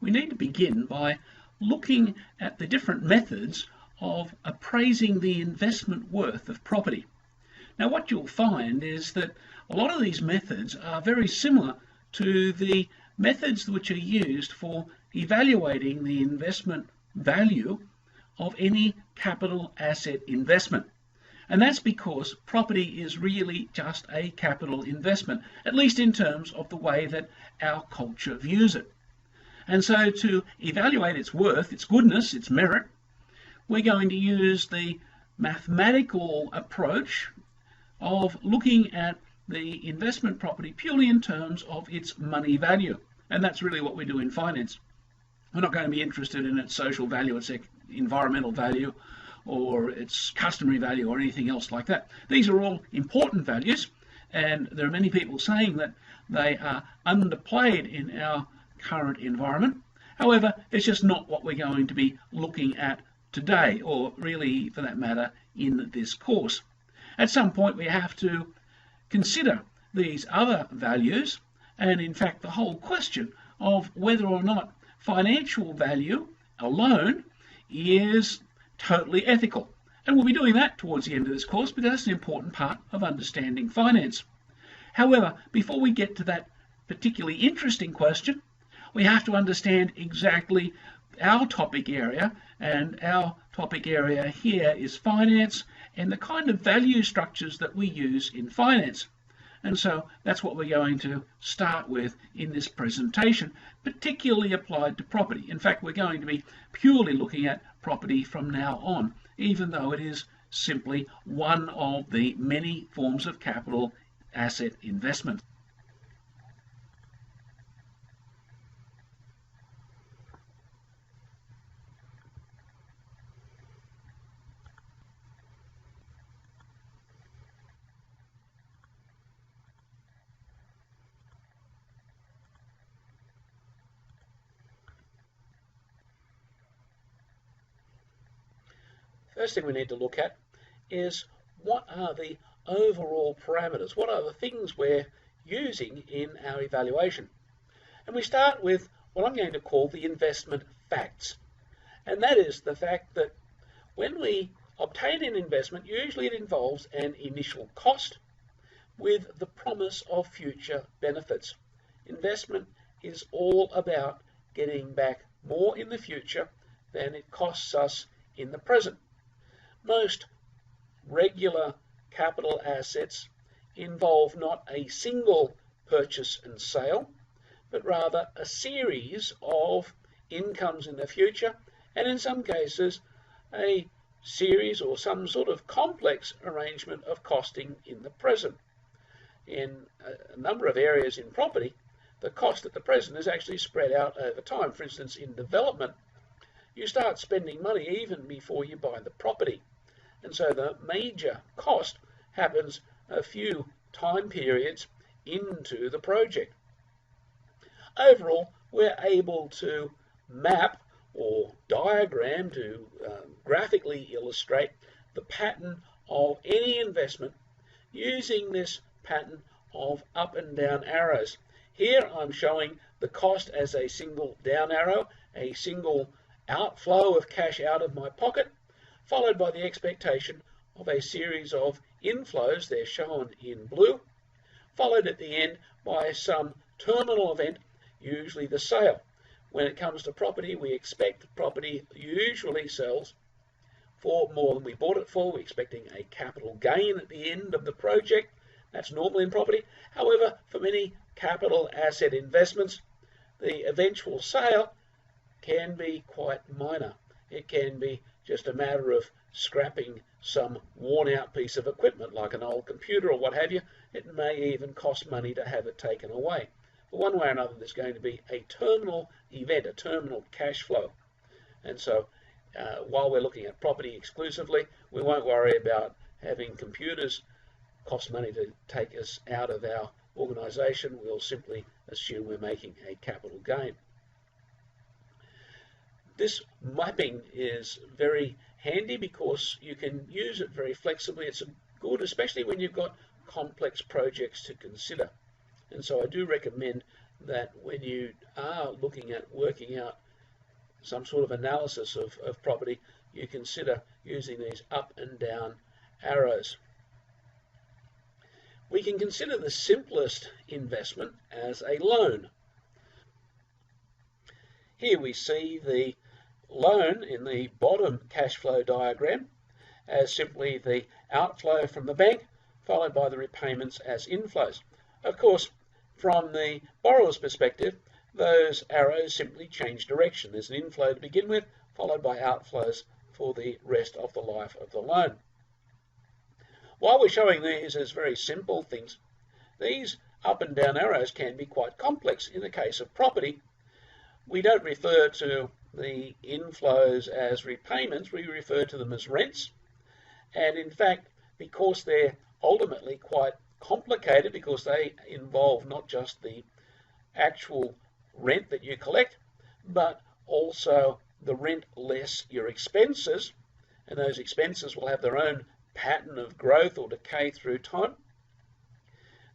we need to begin by looking at the different methods of appraising the investment worth of property. Now, what you'll find is that a lot of these methods are very similar to the methods which are used for evaluating the investment value of any capital asset investment. And that's because property is really just a capital investment, at least in terms of the way that our culture views it. And so to evaluate its worth, its goodness, its merit, we're going to use the mathematical approach of looking at the investment property purely in terms of its money value. And that's really what we do in finance. We're not going to be interested in its social value, its environmental value, or its customary value, or anything else like that. These are all important values, and there are many people saying that they are underplayed in our current environment. However, it's just not what we're going to be looking at today, or really, for that matter, in this course. At some point, we have to consider these other values, and in fact, the whole question of whether or not financial value alone is totally ethical. And we'll be doing that towards the end of this course, because that's an important part of understanding finance. However, before we get to that particularly interesting question, we have to understand exactly our topic area, and our topic area here is finance and the kind of value structures that we use in finance. And so that's what we're going to start with in this presentation, particularly applied to property. In fact, we're going to be purely looking at property from now on, even though it is simply one of the many forms of capital asset investment. First thing we need to look at is what are the overall parameters? What are the things we're using in our evaluation? And we start with what I'm going to call the investment facts. And that is the fact that when we obtain an investment, usually it involves an initial cost with the promise of future benefits. Investment is all about getting back more in the future than it costs us in the present. Most regular capital assets involve not a single purchase and sale, but rather a series of incomes in the future, and in some cases a series or some sort of complex arrangement of costing in the present. In a number of areas in property, the cost at the present is actually spread out over time. For instance, in development, you start spending money even before you buy the property. And so the major cost happens a few time periods into the project. Overall, we're able to map or diagram to graphically illustrate the pattern of any investment using this pattern of up and down arrows. Here I'm showing the cost as a single down arrow, a single outflow of cash out of my pocket, followed by the expectation of a series of inflows, they're shown in blue, followed at the end by some terminal event, usually the sale. When it comes to property, we expect property usually sells for more than we bought it for. We're expecting a capital gain at the end of the project. That's normal in property. However, for many capital asset investments, the eventual sale can be quite minor. It can be just a matter of scrapping some worn-out piece of equipment like an old computer or what have you. It may even cost money to have it taken away. But one way or another, there's going to be a terminal event, a terminal cash flow. And so while we're looking at property exclusively, we won't worry about having computers cost money to take us out of our organization. We'll simply assume we're making a capital gain. This mapping is very handy because you can use it very flexibly. It's good, especially when you've got complex projects to consider. And so I do recommend that when you are looking at working out some sort of analysis of property, you consider using these up and down arrows. We can consider the simplest investment as a loan. Here we see the loan in the bottom cash flow diagram as simply the outflow from the bank followed by the repayments as inflows. Of course, from the borrower's perspective, those arrows simply change direction. There's an inflow to begin with, followed by outflows for the rest of the life of the loan. While we're showing these as very simple things, these up and down arrows can be quite complex. In the case of property, we don't refer to the inflows as repayments, we refer to them as rents. And in fact, because they're ultimately quite complicated, because they involve not just the actual rent that you collect, but also the rent less your expenses, and those expenses will have their own pattern of growth or decay through time.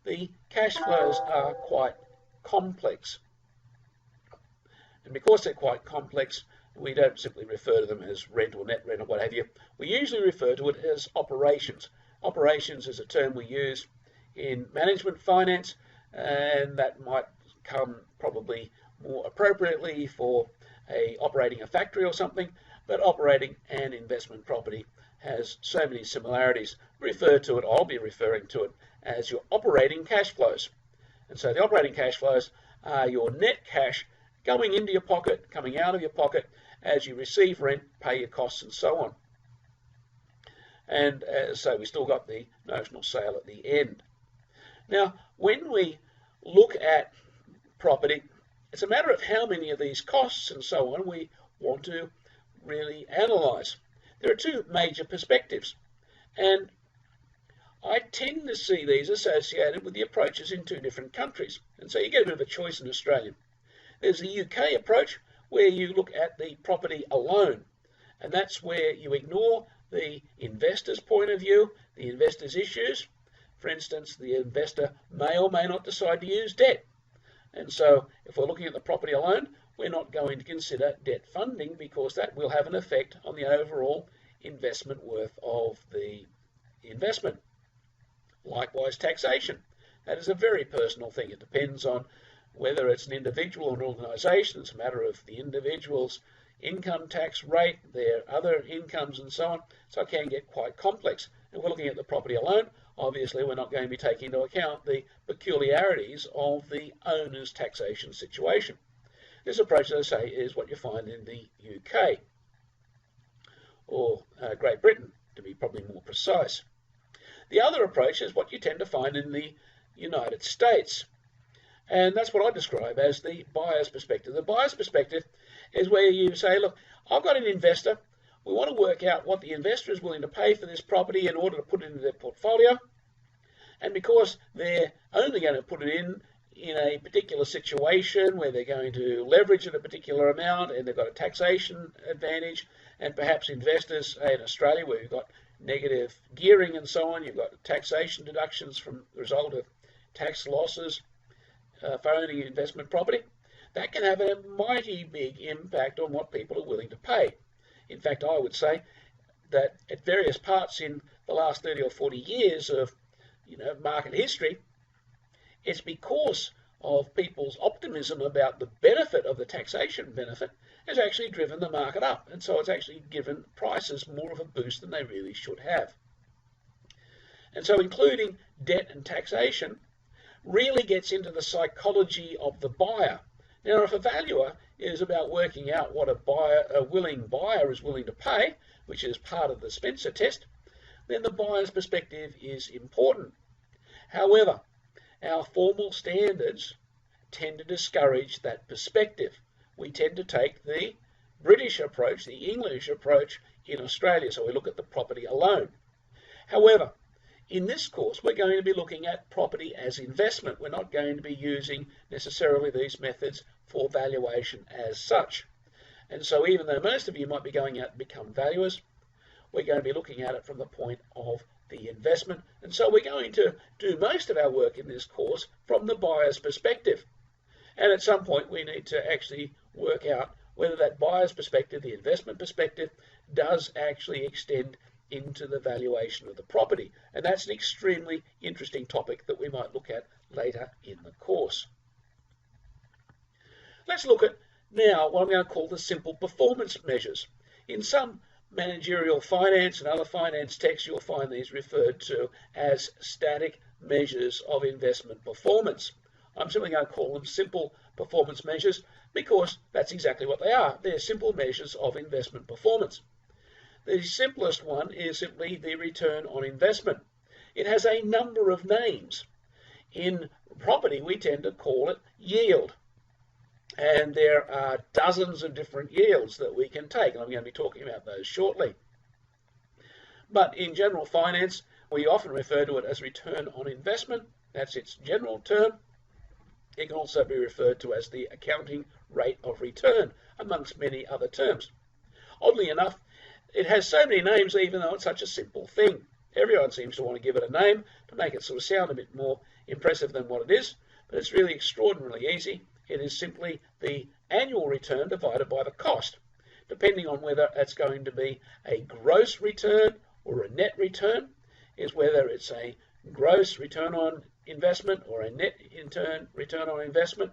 The cash flows are quite complex. And because they're quite complex, we don't simply refer to them as rent or net rent or what have you. We usually refer to it as operations. Operations is a term we use in management finance, and that might come probably more appropriately for operating a factory or something, but operating an investment property has so many similarities. I'll be referring to it as your operating cash flows. And so the operating cash flows are your net cash going into your pocket, coming out of your pocket as you receive rent, pay your costs and so on. And so we still got the notional sale at the end. Now, when we look at property, it's a matter of how many of these costs and so on we want to really analyse. There are two major perspectives, and I tend to see these associated with the approaches in two different countries. And so you get a bit of a choice in Australia. There's the UK approach, where you look at the property alone, and that's where you ignore the investor's point of view, the investor's issues. For instance, the investor may or may not decide to use debt. And so if we're looking at the property alone, we're not going to consider debt funding because that will have an effect on the overall investment worth of the investment. Likewise, taxation. That is a very personal thing. It depends on whether it's an individual or an organisation. It's a matter of the individual's income tax rate, their other incomes and so on. So it can get quite complex. If we're looking at the property alone, obviously we're not going to be taking into account the peculiarities of the owner's taxation situation. This approach, as I say, is what you find in the UK, or Great Britain, to be probably more precise. The other approach is what you tend to find in the United States. And that's what I describe as the buyer's perspective. The buyer's perspective is where you say, look, I've got an investor. We want to work out what the investor is willing to pay for this property in order to put it into their portfolio. And because they're only going to put it in a particular situation where they're going to leverage it a particular amount and they've got a taxation advantage, and perhaps investors in Australia where you've got negative gearing and so on, you've got taxation deductions from the result of tax losses for owning investment property, that can have a mighty big impact on what people are willing to pay. In fact, I would say that at various parts in the last 30 or 40 years of market history, it's because of people's optimism about the benefit of the taxation benefit has actually driven the market up. And so it's actually given prices more of a boost than they really should have. And so including debt and taxation really gets into the psychology of the buyer. Now, if a valuer is about working out what a willing buyer is willing to pay, which is part of the Spencer test, then the buyer's perspective is important. However, our formal standards tend to discourage that perspective. We tend to take the British approach, the English approach in Australia, so we look at the property alone. However, in this course, we're going to be looking at property as investment. We're not going to be using necessarily these methods for valuation as such. And so even though most of you might be going out and become valuers, we're going to be looking at it from the point of the investment. And so we're going to do most of our work in this course from the buyer's perspective. And at some point we need to actually work out whether that buyer's perspective, the investment perspective, does actually extend into the valuation of the property. And that's an extremely interesting topic that we might look at later in the course. Let's look at now what I'm going to call the simple performance measures. In some managerial finance and other finance texts, you'll find these referred to as static measures of investment performance. I'm simply going to call them simple performance measures because that's exactly what they are. They're simple measures of investment performance. The simplest one is simply the return on investment. It has a number of names. In property, we tend to call it yield. And there are dozens of different yields that we can take, and I'm going to be talking about those shortly. But in general finance, we often refer to it as return on investment. That's its general term. It can also be referred to as the accounting rate of return, amongst many other terms. Oddly enough, it has so many names, even though it's such a simple thing. Everyone seems to want to give it a name to make it sort of sound a bit more impressive than what it is, but it's really extraordinarily easy. It is simply the annual return divided by the cost, depending on whether it's going to be a gross return or a net return, is whether it's a gross return on investment or a net return on investment.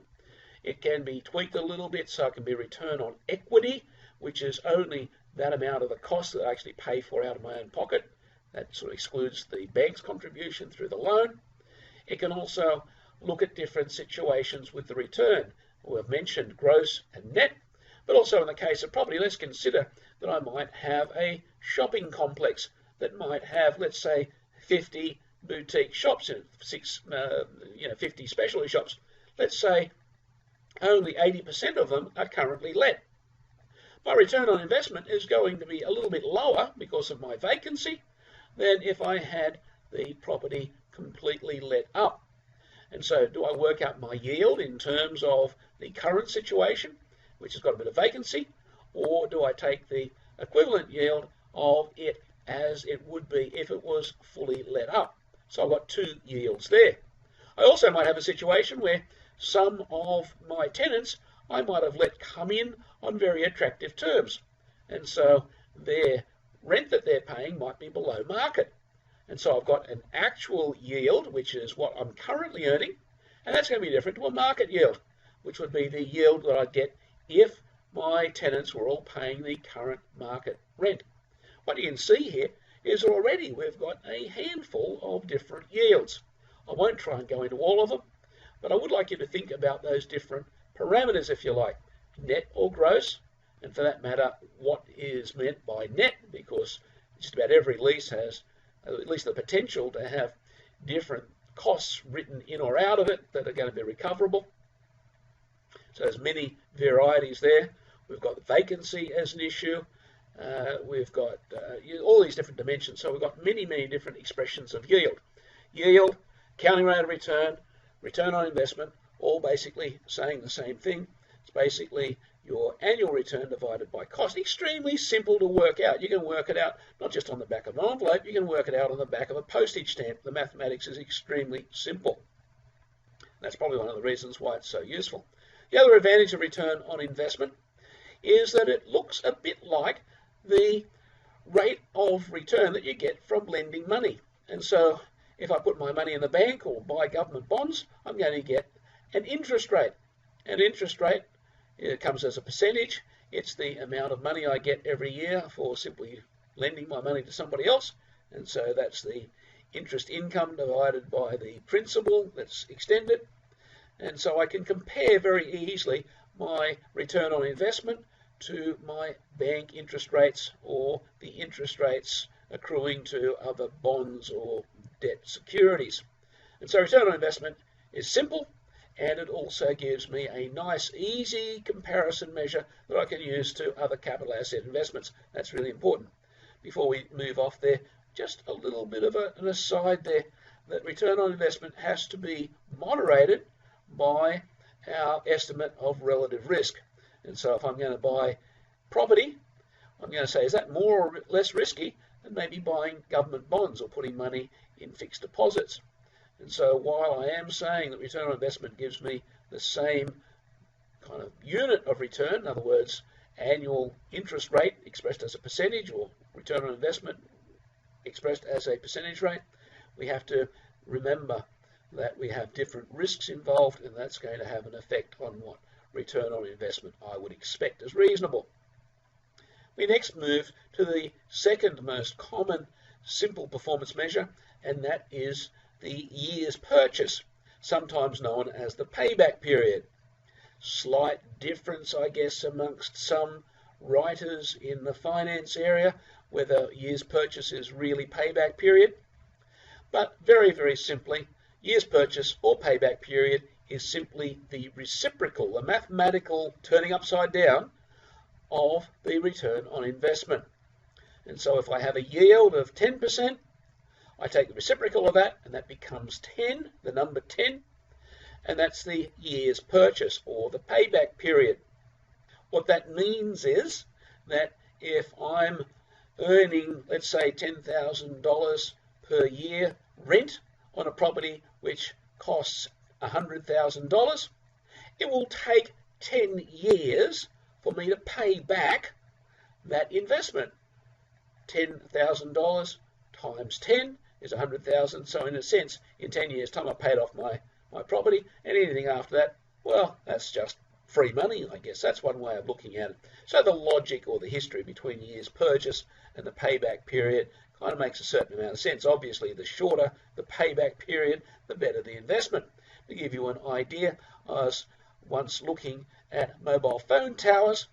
It can be tweaked a little bit, so it can be return on equity, which is only that amount of the cost that I actually pay for out of my own pocket. That sort of excludes the bank's contribution through the loan. It can also look at different situations with the return. We've mentioned gross and net, but also in the case of property, let's consider that I might have a shopping complex that might have, let's say, 50 boutique shops and 50 specialty shops. Let's say only 80% of them are currently let. My return on investment is going to be a little bit lower because of my vacancy than if I had the property completely let up. And so do I work out my yield in terms of the current situation, which has got a bit of vacancy, or do I take the equivalent yield of it as it would be if it was fully let up? So I've got two yields there. I also might have a situation where some of my tenants I might have let come in on very attractive terms, and so their rent that they're paying might be below market. And so I've got an actual yield, which is what I'm currently earning, and that's going to be different to a market yield, which would be the yield that I'd get if my tenants were all paying the current market rent. What you can see here is already we've got a handful of different yields. I won't try and go into all of them, but I would like you to think about those different parameters, if you like, net or gross, and for that matter, what is meant by net, because just about every lease has at least the potential to have different costs written in or out of it that are going to be recoverable. So there's many varieties there. We've got vacancy as an issue. We've got all these different dimensions. So we've got many, many different expressions of yield. Yield, accounting rate of return, return on investment, all basically saying the same thing. It's basically your annual return divided by cost. Extremely simple to work out. You can work it out not just on the back of an envelope, you can work it out on the back of a postage stamp. The mathematics is extremely simple. That's probably one of the reasons why it's so useful. The other advantage of return on investment is that it looks a bit like the rate of return that you get from lending money. And so if I put my money in the bank or buy government bonds, I'm going to get an interest rate. An interest rate, it comes as a percentage. It's the amount of money I get every year for simply lending my money to somebody else. And so that's the interest income divided by the principal that's extended. And so I can compare very easily my return on investment to my bank interest rates or the interest rates accruing to other bonds or debt securities. And so return on investment is simple, and it also gives me a nice, easy comparison measure that I can use to other capital asset investments. That's really important. Before we move off there, just a little bit of an aside there, that return on investment has to be moderated by our estimate of relative risk. And so if I'm going to buy property, I'm going to say, is that more or less risky than maybe buying government bonds or putting money in fixed deposits? And so while I am saying that return on investment gives me the same kind of unit of return, in other words, annual interest rate expressed as a percentage, or return on investment expressed as a percentage rate, we have to remember that we have different risks involved, and that's going to have an effect on what return on investment I would expect as reasonable. We next move to the second most common simple performance measure, and that is the year's purchase, sometimes known as the payback period. Slight difference, I guess, amongst some writers in the finance area, whether year's purchase is really payback period. But very, very simply, year's purchase or payback period is simply the reciprocal, the mathematical turning upside down of the return on investment. And so if I have a yield of 10%, I take the reciprocal of that, and that becomes 10, the number 10, and that's the year's purchase or the payback period. What that means is that if I'm earning, let's say, $10,000 per year rent on a property which costs $100,000, it will take 10 years for me to pay back that investment. $10,000 times 10 is 100,000. So in a sense, in 10 years' time, I paid off my property, and anything after that, well, that's just free money, I guess. That's one way of looking at it. So the logic or the history between year's purchase and the payback period kind of makes a certain amount of sense. Obviously, the shorter the payback period, the better the investment. To give you an idea, I was once looking at mobile phone towers,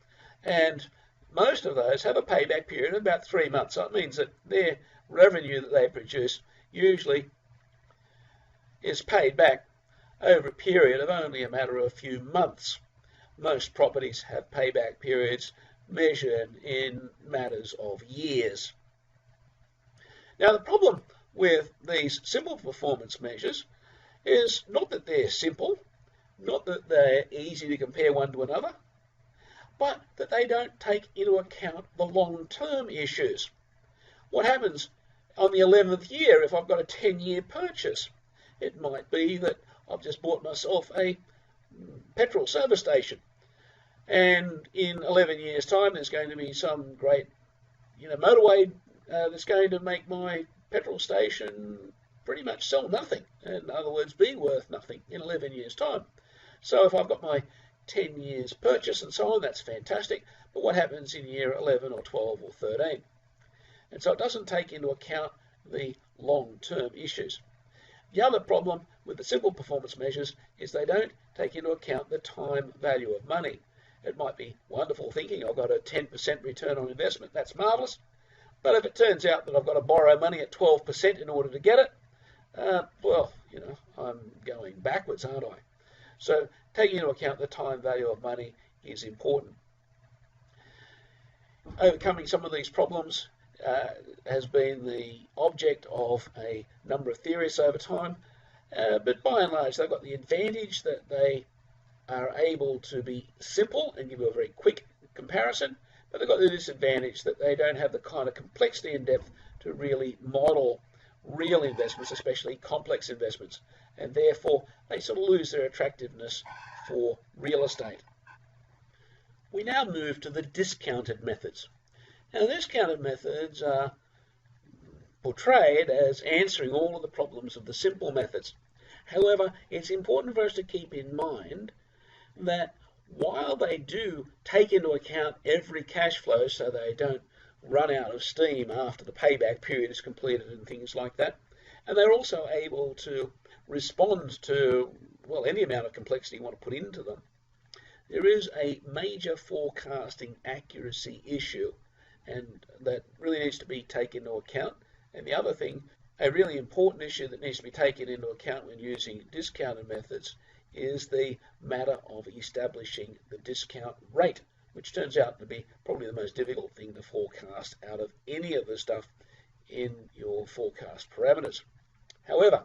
and most of those have a payback period of about 3 months. So it means that their revenue that they produce usually is paid back over a period of only a matter of a few months. Most properties have payback periods measured in matters of years. Now, the problem with these simple performance measures is not that they're simple, not that they're easy to compare one to another, but that they don't take into account the long-term issues. What happens on the 11th year if I've got a 10-year purchase? It might be that I've just bought myself a petrol service station, and in 11 years' time there's going to be some great motorway that's going to make my petrol station pretty much sell nothing. In other words, be worth nothing in 11 years' time. So if I've got my 10 years purchase and so on, that's fantastic. But what happens in year 11 or 12 or 13? And so it doesn't take into account the long-term issues. The other problem with the simple performance measures is they don't take into account the time value of money. It might be wonderful thinking I've got a 10% return on investment. That's marvelous. But if it turns out that I've got to borrow money at 12% in order to get it, well, I'm going backwards, aren't I? So taking into account the time value of money is important. Overcoming some of these problems has been the object of a number of theories over time, but by and large they've got the advantage that they are able to be simple and give you a very quick comparison, but they've got the disadvantage that they don't have the kind of complexity and depth to really model real investments, especially complex investments, and therefore they sort of lose their attractiveness for real estate. We now move to the discounted methods. Now, discounted methods are portrayed as answering all of the problems of the simple methods. However, it's important for us to keep in mind that while they do take into account every cash flow so they don't run out of steam after the payback period is completed and things like that, and they're also able to respond to, well, any amount of complexity you want to put into them, there is a major forecasting accuracy issue, and that really needs to be taken into account. And the other thing, a really important issue that needs to be taken into account when using discounted methods is the matter of establishing the discount rate, which turns out to be probably the most difficult thing to forecast out of any of the stuff in your forecast parameters. However,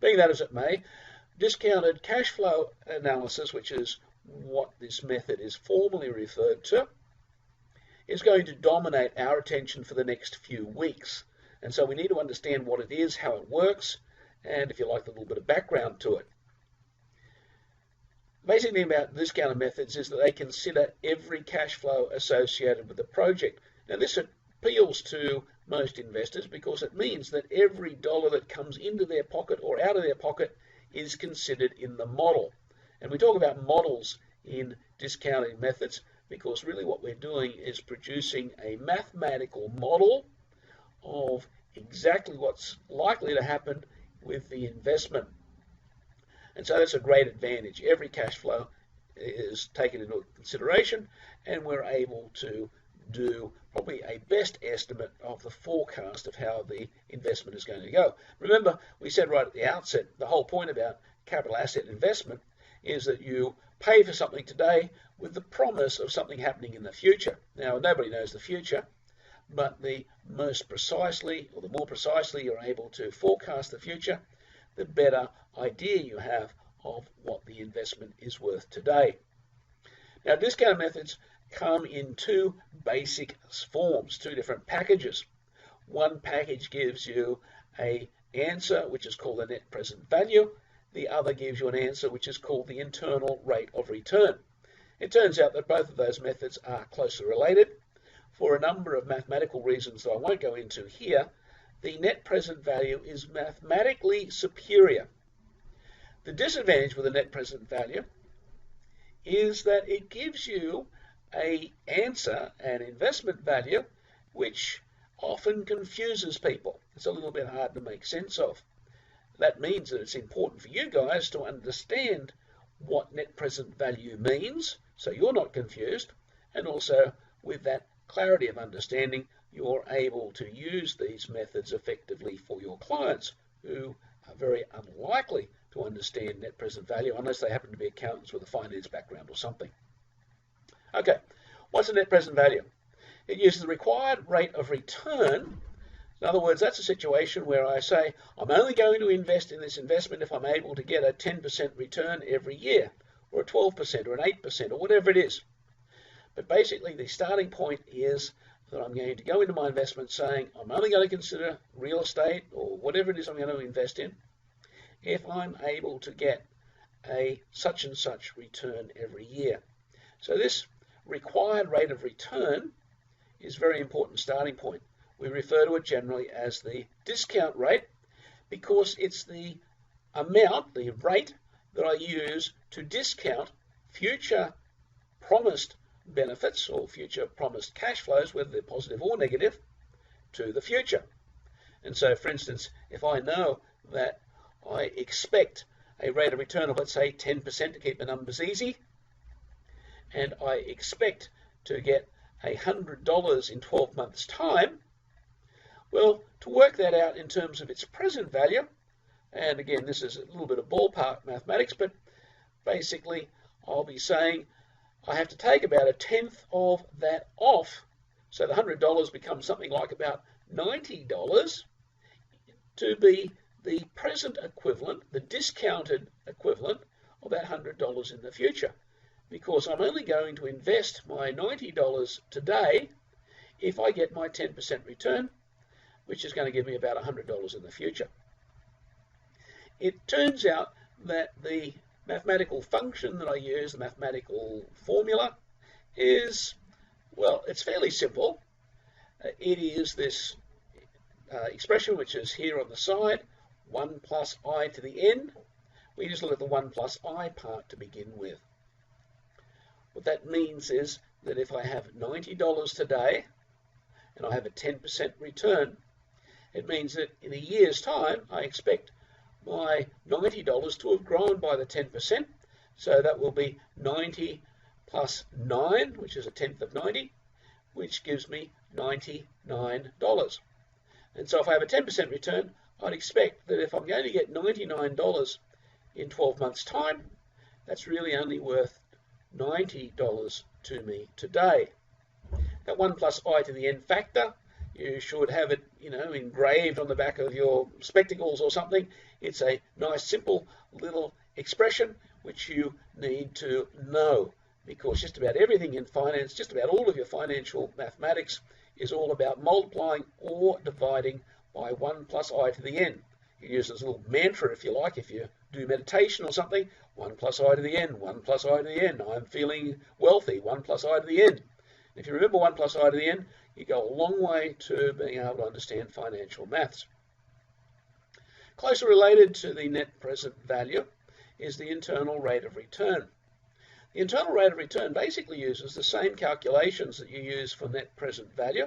being that as it may, discounted cash flow analysis, which is what this method is formally referred to, is going to dominate our attention for the next few weeks. And so we need to understand what it is, how it works, and if you like, a little bit of background to it. basic thing about discounted methods is that they consider every cash flow associated with the project. Now this appeals to most investors because it means that every dollar that comes into their pocket or out of their pocket is considered in the model. And we talk about models in discounting methods because really what we're doing is producing a mathematical model of exactly what's likely to happen with the investment. And so that's a great advantage. Every cash flow is taken into consideration, and we're able to do probably a best estimate of the forecast of how the investment is going to go. Remember, we said right at the outset, the whole point about capital asset investment is that you pay for something today with the promise of something happening in the future. Now, nobody knows the future, but the most precisely, or the more precisely you're able to forecast the future, the better idea you have of what the investment is worth today. Now, discount methods come in two basic forms, two different packages. One package gives you an answer which is called the net present value. The other gives you an answer which is called the internal rate of return. It turns out that both of those methods are closely related. For a number of mathematical reasons that I won't go into here, the net present value is mathematically superior. The disadvantage with the net present value is that it gives you an answer, an investment value, which often confuses people. It's a little bit hard to make sense of. That means that it's important for you guys to understand what net present value means, so you're not confused, and also with that clarity of understanding, you're able to use these methods effectively for your clients who are very unlikely to understand net present value unless they happen to be accountants with a finance background or something. Okay, what's the net present value? It uses the required rate of return. In other words, that's a situation where I say, I'm only going to invest in this investment if I'm able to get a 10% return every year, or a 12%, or an 8%, or whatever it is. But basically, the starting point is that I'm going to go into my investment saying, I'm only going to consider real estate, or whatever it is I'm going to invest in, if I'm able to get a such and such return every year. So this required rate of return is a very important starting point. We refer to it generally as the discount rate because it's the amount, the rate that I use to discount future promised benefits or future promised cash flows, whether they're positive or negative, to the future. And so, for instance, if I know that I expect a rate of return of, let's say, 10% to keep the numbers easy, and I expect to get $100 in 12 months' time, well, to work that out in terms of its present value, and again, this is a little bit of ballpark mathematics, but basically I'll be saying I have to take about 1/10 of that off, so the $100 becomes something like about $90 to be the present equivalent, the discounted equivalent of that $100 in the future, because I'm only going to invest my $90 today if I get my 10% return, which is going to give me about $100 in the future. It turns out that the mathematical function that I use, the mathematical formula, is, well, it's fairly simple. It is this expression which is here on the side, 1 plus I to the n. We just look at the 1 plus I part to begin with. What that means is that if I have $90 today and I have a 10% return, it means that in a year's time I expect my $90 to have grown by the 10%. So that will be 90 plus 9, which is 1/10 of 90, which gives me $99. And so if I have a 10% return, I'd expect that if I'm going to get $99 in 12 months' time, that's really only worth $90 to me today. That 1 plus I to the n factor, you should have it, engraved on the back of your spectacles or something. It's a nice, simple little expression which you need to know, because just about everything in finance, just about all of your financial mathematics is all about multiplying or dividing by 1 plus I to the n. You use this little mantra, if you like, if you do meditation or something. 1 plus I to the n, 1 plus I to the n. I'm feeling wealthy, 1 plus I to the n. If you remember 1 plus I to the n, you go a long way to being able to understand financial maths. Closely related to the net present value is the internal rate of return. The internal rate of return basically uses the same calculations that you use for net present value,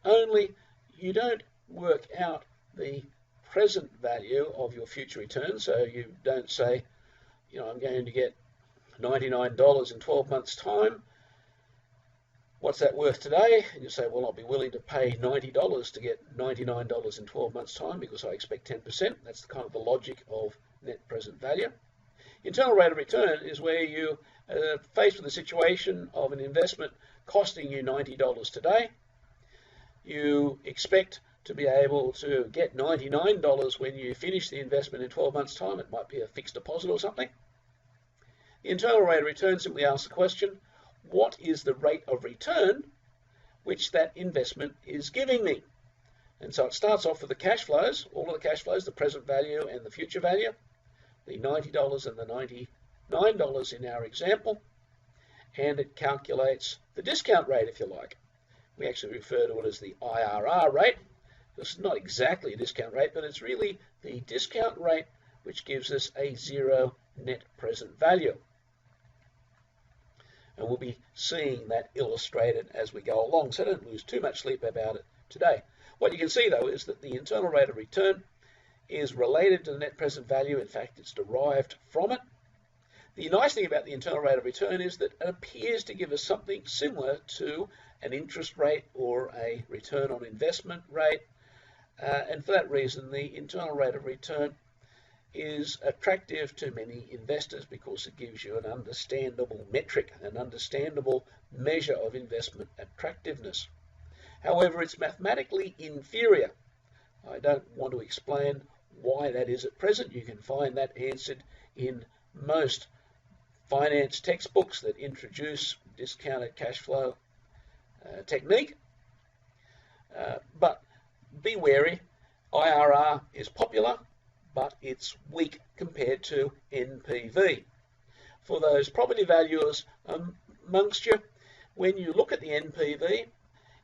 only you don't work out the present value of your future return. So you don't say, I'm going to get $99 in 12 months' time. What's that worth today? And you say, well, I'll be willing to pay $90 to get $99 in 12 months' time because I expect 10%. That's kind of the logic of net present value. Internal rate of return is where you are faced with a situation of an investment costing you $90 today. You expect to be able to get $99 when you finish the investment in 12 months' time. It might be a fixed deposit or something. The internal rate of return simply asks the question, what is the rate of return which that investment is giving me? And so it starts off with the cash flows, all of the cash flows, the present value and the future value, the $90 and the $99 in our example, and it calculates the discount rate, if you like. We actually refer to it as the IRR rate. This is not exactly a discount rate, but it's really the discount rate which gives us a zero net present value. And we'll be seeing that illustrated as we go along, so don't lose too much sleep about it today. What you can see, though, is that the internal rate of return is related to the net present value. In fact, it's derived from it. The nice thing about the internal rate of return is that it appears to give us something similar to an interest rate or a return on investment rate. And for that reason, the internal rate of return is attractive to many investors because it gives you an understandable metric, an understandable measure of investment attractiveness. However, it's mathematically inferior. I don't want to explain why that is at present. You can find that answered in most finance textbooks that introduce discounted cash flow technique. But be wary, IRR is popular, but it's weak compared to NPV. For those property valuers amongst you, when you look at the NPV,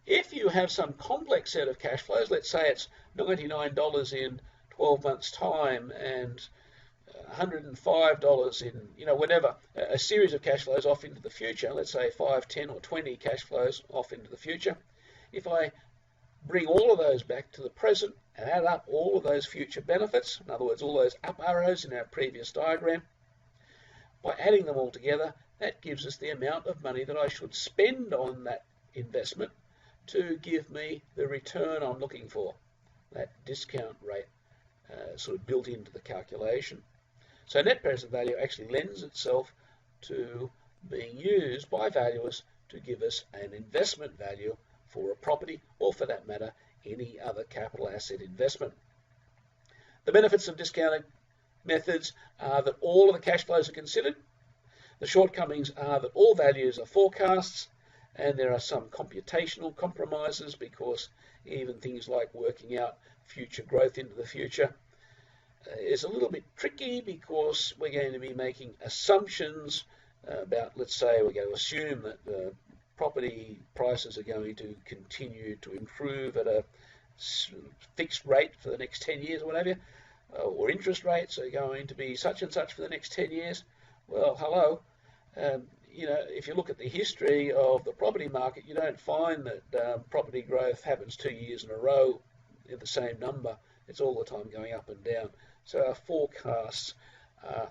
if you have some complex set of cash flows, let's say it's $99 in 12 months' time and $105 in, whatever, a series of cash flows off into the future, let's say 5, 10 or 20 cash flows off into the future. If I bring all of those back to the present and add up all of those future benefits, in other words, all those up arrows in our previous diagram, by adding them all together, that gives us the amount of money that I should spend on that investment to give me the return I'm looking for, that discount rate sort of built into the calculation. So net present value actually lends itself to being used by valuers to give us an investment value for a property, or for that matter, any other capital asset investment. The benefits of discounted methods are that all of the cash flows are considered. The shortcomings are that all values are forecasts, and there are some computational compromises because even things like working out future growth into the future is a little bit tricky because we're going to be making assumptions about, let's say, we're going to assume that property prices are going to continue to improve at a fixed rate for the next 10 years or whatever, or interest rates are going to be such and such for the next 10 years. Well, hello. If you look at the history of the property market, you don't find that property growth happens 2 years in a row in the same number. It's all the time going up and down. So our forecasts are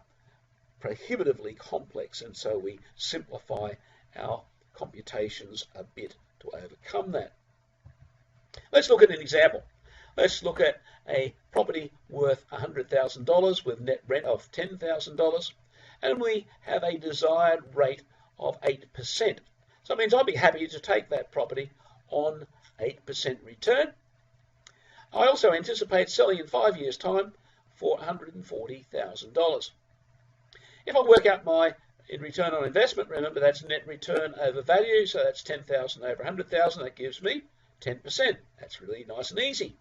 prohibitively complex, and so we simplify our computations a bit to overcome that. Let's look at an example. Let's look at a property worth $100,000 with net rent of $10,000, and we have a desired rate of 8%. So it means I'd be happy to take that property on 8% return. I also anticipate selling in 5 years' time for $140,000. If I work out my return on investment, remember that's net return over value, so that's 10,000 over 100,000, that gives me 10%. That's really nice and easy.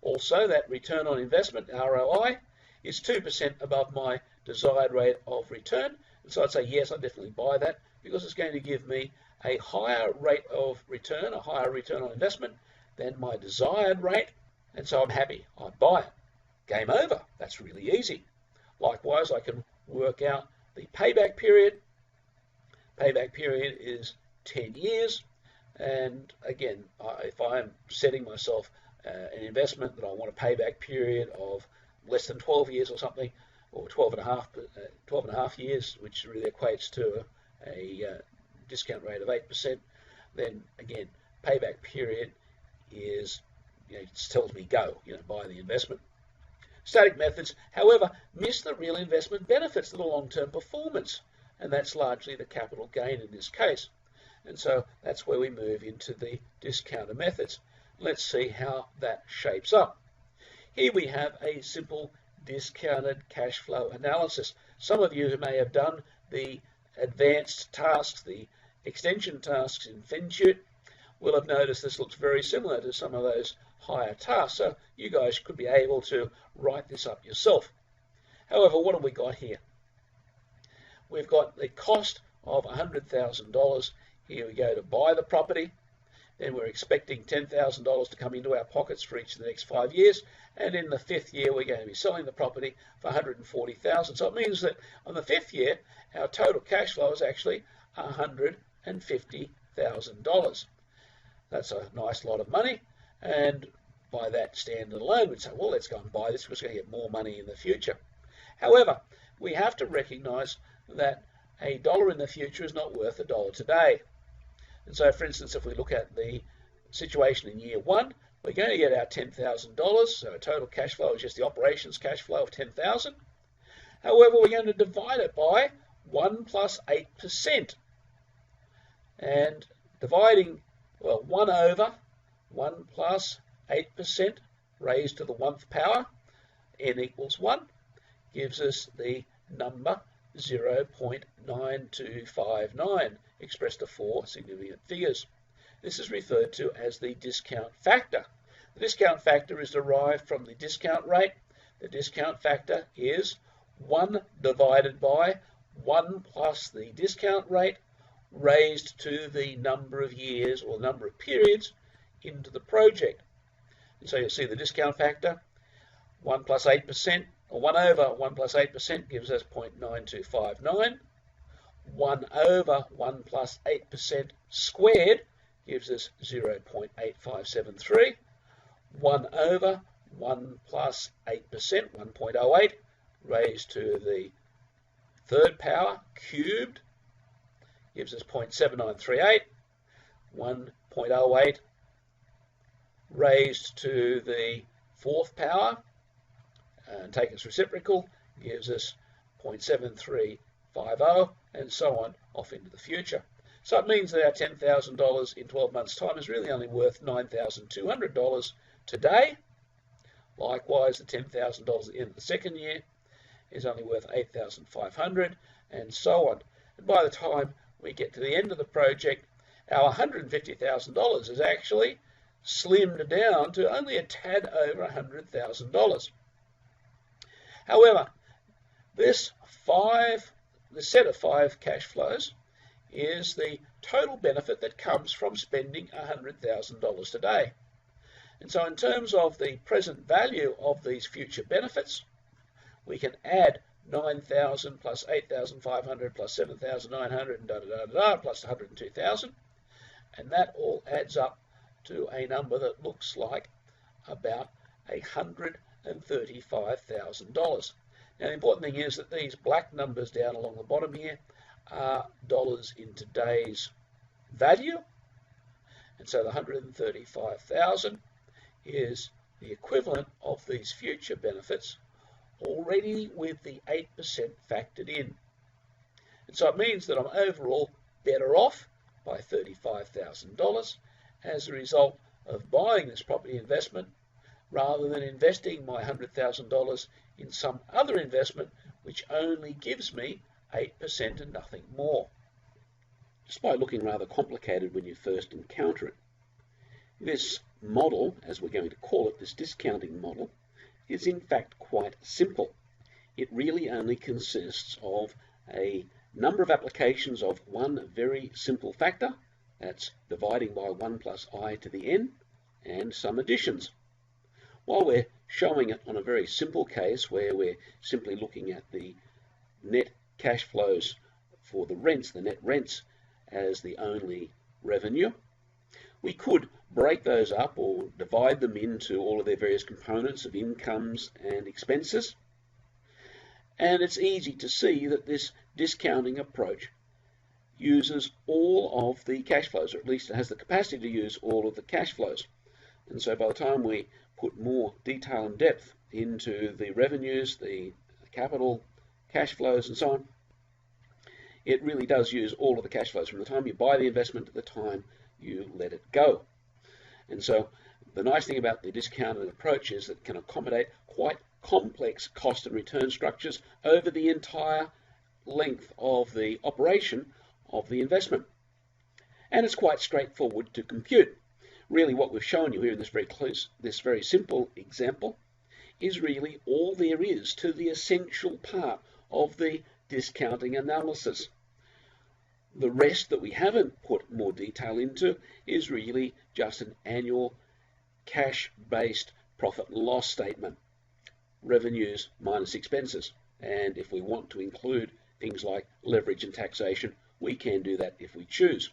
Also, that return on investment, ROI, is 2% above my desired rate of return. And so I'd say, yes, I definitely buy that because it's going to give me a higher rate of return, a higher return on investment than my desired rate. And so I'm happy. I buy it. Game over. That's really easy. Likewise, I can work out the payback period. Payback period is 10 years. And again, if I'm setting myself an investment that I want a payback period of less than 12 years or something, or 12 and a half years, which really equates to a discount rate of 8%, then again, payback period is, it tells me go, buy the investment. Static methods, however, miss the real investment benefits of the long-term performance, and that's largely the capital gain in this case. And so that's where we move into the discounted methods. Let's see how that shapes up. Here we have a simple discounted cash flow analysis. Some of you who may have done the advanced tasks, the extension tasks in FinTuit, will have noticed this looks very similar to some of those higher tasks. So you guys could be able to write this up yourself. However, what have we got here? We've got the cost of $100,000. Here we go to buy the property. Then we're expecting $10,000 to come into our pockets for each of the next 5 years. And in the 5th year, we're going to be selling the property for $140,000. So it means that on the 5th year, our total cash flow is actually $150,000. That's a nice lot of money. And by that standard alone, we'd say, well, let's go and buy this because we're going to get more money in the future. However, we have to recognize that a dollar in the future is not worth a dollar today. And so, for instance, if we look at the situation in year 1, we're going to get our $10,000. So our total cash flow is just the operations cash flow of $10,000. However, we're going to divide it by 1 plus 8%. And dividing, 1 over 1 plus 8% raised to the 1th power, n equals 1, gives us the number 0.9259, expressed to 4 significant figures. This is referred to as the discount factor. The discount factor is derived from the discount rate. The discount factor is 1 divided by 1 plus the discount rate raised to the number of years or number of periods into the project. And so you'll see the discount factor, 1 plus 8%, or 1 over 1 plus 8% gives us 0.9259. 1 over 1 plus 8% squared gives us 0.8573. 1 over 1 plus 8%, 1.08, raised to the 3rd power cubed gives us 0.7938. 1.08 raised to the 4th power and take its reciprocal gives us 0.7350, and so on off into the future. So it means that our $10,000 in 12 months' time is really only worth $9,200 today. Likewise, the $10,000 at the end of the 2nd year is only worth $8,500, and so on. And by the time we get to the end of the project, our $150,000 is actually slimmed down to only a tad over $100,000. However, the set of 5 cash flows is the total benefit that comes from spending $100,000 today. And so in terms of the present value of these future benefits, we can add 9,000 plus 8,500 plus 7,900 and plus 102,000, and that all adds up to a number that looks like about $135,000. Now the important thing is that these black numbers down along the bottom here are dollars in today's value, and so the 135,000 is the equivalent of these future benefits already with the 8% factored in. And so it means that I'm overall better off by $35,000 as a result of buying this property investment rather than investing my $100,000 in some other investment which only gives me 8% and nothing more. Despite looking rather complicated when you first encounter it, This model, as we're going to call it, this discounting model, is in fact quite simple. It really only consists of a number of applications of one very simple factor, that's dividing by 1 plus I to the n, and some additions. While we're showing it on a very simple case where we're simply looking at the net cash flows for the rents, the net rents, as the only revenue, we could break those up or divide them into all of their various components of incomes and expenses. And it's easy to see that this discounting approach uses all of the cash flows, or at least it has the capacity to use all of the cash flows. And so by the time we put more detail and depth into the revenues, the capital, cash flows, and so on, it really does use all of the cash flows from the time you buy the investment to the time you let it go. And so the nice thing about the discounted approach is that it can accommodate quite complex cost and return structures over the entire length of the operation of the investment. And it's quite straightforward to compute. Really what we've shown you here in this very simple example is really all there is to the essential part of the discounting analysis. The rest that we haven't put more detail into is really just an annual cash-based profit and loss statement, revenues minus expenses. And if we want to include things like leverage and taxation, we can do that if we choose.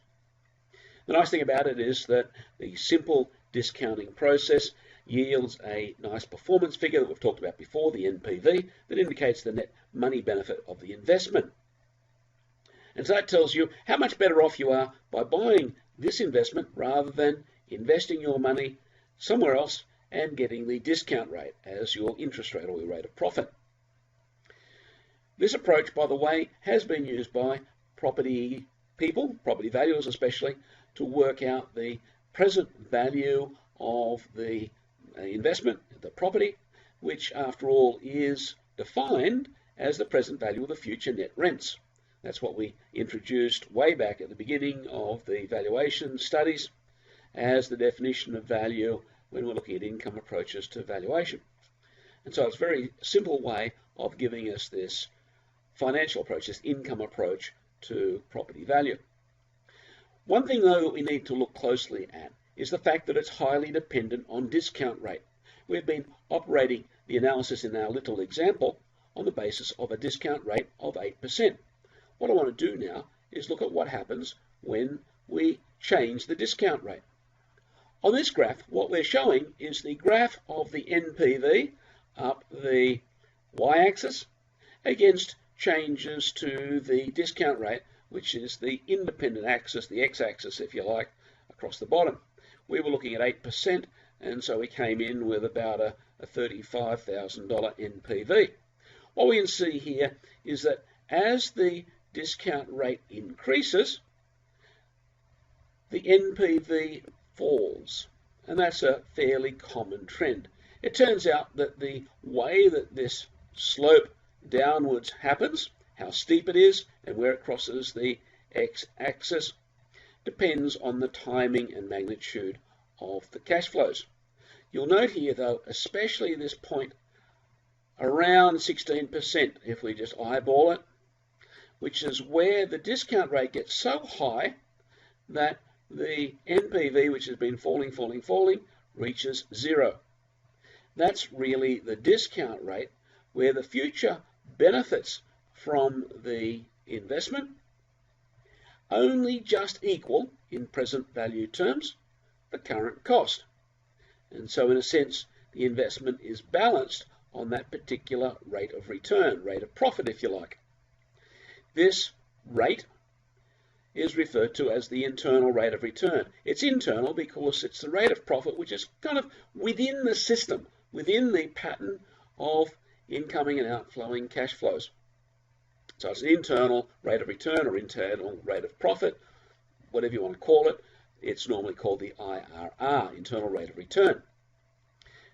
The nice thing about it is that the simple discounting process yields a nice performance figure that we've talked about before, the NPV, that indicates the net money benefit of the investment. And so that tells you how much better off you are by buying this investment rather than investing your money somewhere else and getting the discount rate as your interest rate or your rate of profit. This approach, by the way, has been used by property people, property valuers especially, to work out the present value of the investment, the property, which after all is defined as the present value of the future net rents. That's what we introduced way back at the beginning of the valuation studies as the definition of value when we're looking at income approaches to valuation. And so it's a very simple way of giving us this financial approach, this income approach to property value. One thing though that we need to look closely at is the fact that it's highly dependent on discount rate. We've been operating the analysis in our little example on the basis of a discount rate of 8%. What I want to do now is look at what happens when we change the discount rate. On this graph, what we're showing is the graph of the NPV up the y-axis against changes to the discount rate, which is the independent axis, the x-axis if you like, across the bottom. We were looking at 8%, and so we came in with about a $35,000 NPV. What we can see here is that as the discount rate increases, the NPV falls, and that's a fairly common trend. It turns out that the way that this slope downwards happens, how steep it is, and where it crosses the x-axis, depends on the timing and magnitude of the cash flows. You'll note here, though, especially this point around 16%, if we just eyeball it, which is where the discount rate gets so high that the NPV, which has been falling, reaches 0. That's really the discount rate where the future benefits from the investment only just equal, in present value terms, the current cost. And so in a sense, the investment is balanced on that particular rate of return, rate of profit if you like. This rate is referred to as the internal rate of return. It's internal because it's the rate of profit which is kind of within the system, within the pattern of incoming and outflowing cash flows. So it's an internal rate of return or internal rate of profit, whatever you want to call it. It's normally called the IRR, internal rate of return.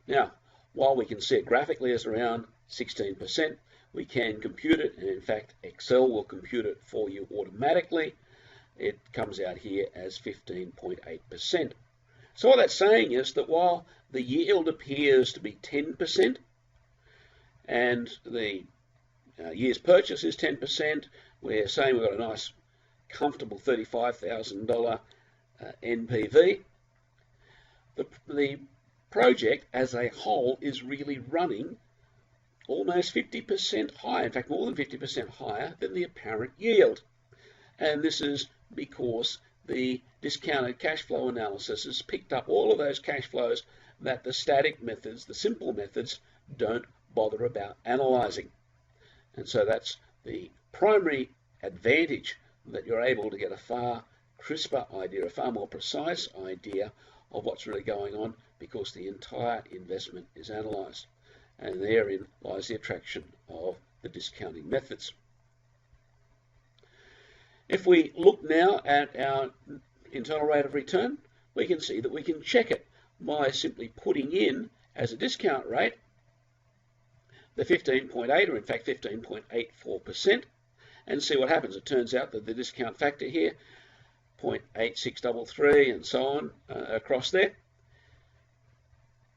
Now, while we can see it graphically as around 16%, we can compute it, and in fact Excel will compute it for you automatically. It comes out here as 15.8%. So what that's saying is that while the yield appears to be 10% and the year's purchase is 10%, we're saying we've got a nice comfortable $35,000 NPV. The project as a whole is really running almost 50% higher, in fact more than 50% higher than the apparent yield. And this is because the discounted cash flow analysis has picked up all of those cash flows that the static methods, the simple methods, don't bother about analysing. And so that's the primary advantage, that you're able to get a far crisper idea, a far more precise idea of what's really going on, because the entire investment is analysed. And therein lies the attraction of the discounting methods. If we look now at our internal rate of return, we can see that we can check it by simply putting in as a discount rate the 15.8, or in fact 15.84%, and see what happens. It turns out that the discount factor here, 0.8633 and so on across there,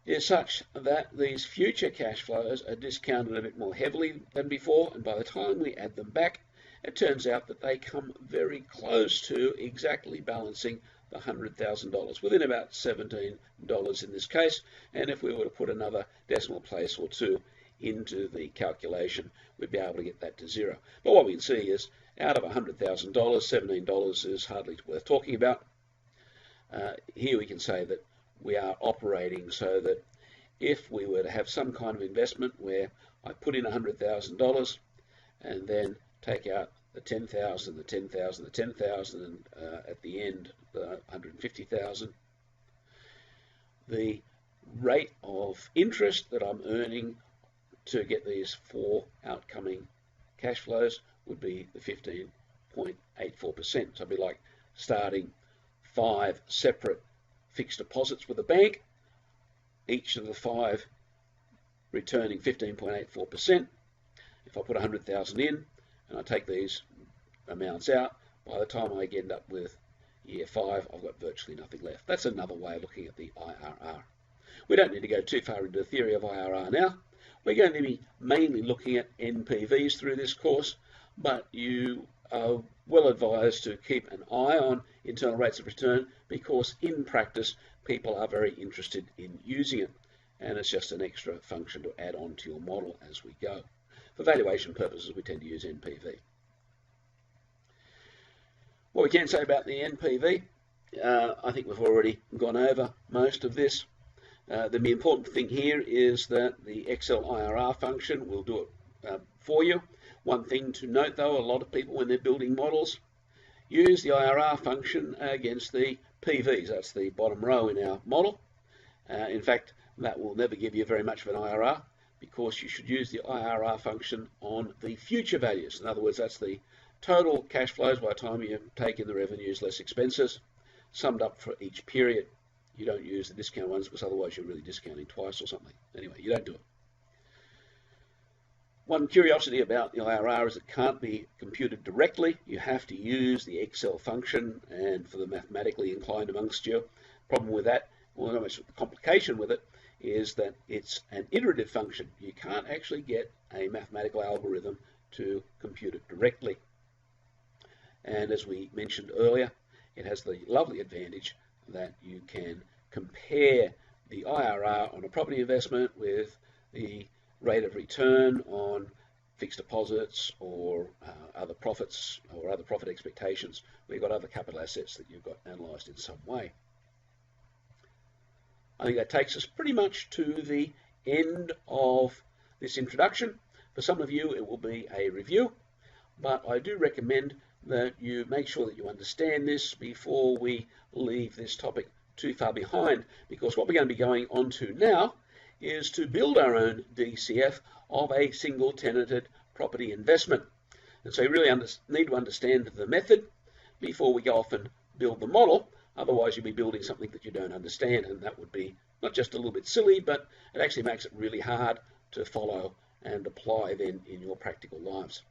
is such that these future cash flows are discounted a bit more heavily than before, and by the time we add them back, it turns out that they come very close to exactly balancing the $100,000, within about $17 in this case. And if we were to put another decimal place or two into the calculation, we'd be able to get that to zero. But what we can see is, out of $100,000, $17 is hardly worth talking about. Here we can say that we are operating so that if we were to have some kind of investment where I put in $100,000 and then take out the 10,000, the 10,000, the 10,000, and at the end the 150,000, the rate of interest that I'm earning to get these four outcoming cash flows would be the 15.84%. So it'd be like starting 5 separate fixed deposits with a bank, each of the 5 returning 15.84%. If I put 100,000 in and I take these amounts out, by the time I end up with year 5, I've got virtually nothing left. That's another way of looking at the IRR. We don't need to go too far into the theory of IRR now. We're going to be mainly looking at NPVs through this course, but you are well advised to keep an eye on internal rates of return, because in practice people are very interested in using it, and it's just an extra function to add on to your model as we go. For valuation purposes, we tend to use NPV. What we can say about the NPV, I think we've already gone over most of this. The important thing here is that the Excel IRR function will do it for you. One thing to note though, a lot of people when they're building models use the IRR function against the PVs. That's the bottom row in our model. In fact, that will never give you very much of an IRR, because you should use the IRR function on the future values. In other words, that's the total cash flows by the time you take in the revenues less expenses, summed up for each period. You don't use the discount ones, because otherwise you're really discounting twice or something. Anyway, you don't do it. One curiosity about the IRR is it can't be computed directly. You have to use the Excel function, and for the mathematically inclined amongst you, problem with that, well, not much the complication with it, is that it's an iterative function. You can't actually get a mathematical algorithm to compute it directly. And as we mentioned earlier, it has the lovely advantage that you can compare the IRR on a property investment with the rate of return on fixed deposits or other profits or other profit expectations, where you've got other capital assets that you've got analysed in some way. I think that takes us pretty much to the end of this introduction. For some of you it will be a review, but I do recommend that you make sure that you understand this before we leave this topic too far behind, because what we're going to be going on to now is to build our own DCF of a single tenanted property investment. And so you really need to understand the method before we go off and build the model. Otherwise you'll be building something that you don't understand, and that would be not just a little bit silly, but it actually makes it really hard to follow and apply then in your practical lives.